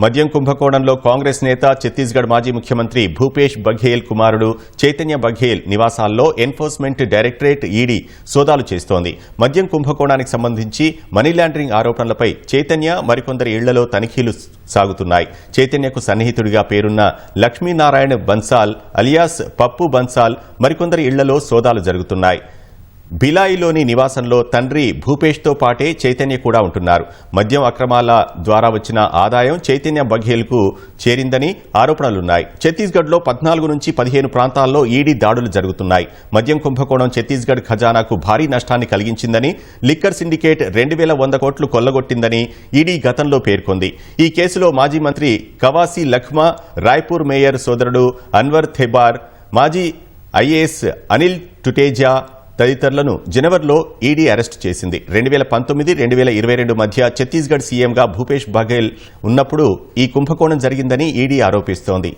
మద్యం కుంభకోణంలో కాంగ్రెస్ నేత ఛత్తీస్గఢ్ మాజీ ముఖ్యమంత్రి భూపేష్ బఘేల్ కుమారుడు చైతన్య బఘేల్ నివాసాల్లో ఎన్ఫోర్స్మెంట్ డైరెక్టరేట్ ఈడీ సోదాలు చేస్తోంది. మద్యం కుంభకోణానికి సంబంధించి మనీ లాండరింగ్ ఆరోపణలపై చైతన్య మరికొందరి ఇళ్లలో తనిఖీలు సాగుతున్నాయి. చైతన్యకు సన్నిహితుడిగా పేరున్న లక్ష్మీనారాయణ బన్సాల్ అలియాస్ పప్పు బన్సాల్ మరికొందరి ఇళ్లలో సోదాలు జరుగుతున్నాయి. భిలాయిలోని నివాసంలో తండ్రి భూపేష్తో పాటే చైతన్య కూడా ఉంటున్నారు. మద్యం అక్రమాల ద్వారా వచ్చిన ఆదాయం చైతన్య బఘేల్కు చేరిందని ఆరోపణలున్నాయి. ఛత్తీస్గఢ్లో 14 నుంచి 15 ప్రాంతాల్లో ఈడీ దాడులు జరుగుతున్నాయి. మద్యం కుంభకోణం ఛత్తీస్గఢ్ ఖజానాకు భారీ నష్టాన్ని కలిగించిందని, లిక్కర్ సిండికేట్ 2100 కోట్లు కొల్లగొట్టిందని ఈడీ గతంలో పేర్కొంది. ఈ కేసులో మాజీ మంత్రి కవాసి లఖ్మా, రాయ్పూర్ మేయర్ సోదరుడు అన్వర్ థెబార్, మాజీ ఐఏఎస్ అనిల్ టుటేజా తదితరులను జనవరిలో ఈడీ అరెస్టు చేసింది. 2019-2022 మధ్య ఛత్తీస్గఢ్ సీఎంగా భూపేష్ బఘేల్ ఉన్నప్పుడు ఈ కుంభకోణం జరిగిందని ఈడీ ఆరోపిస్తోంది.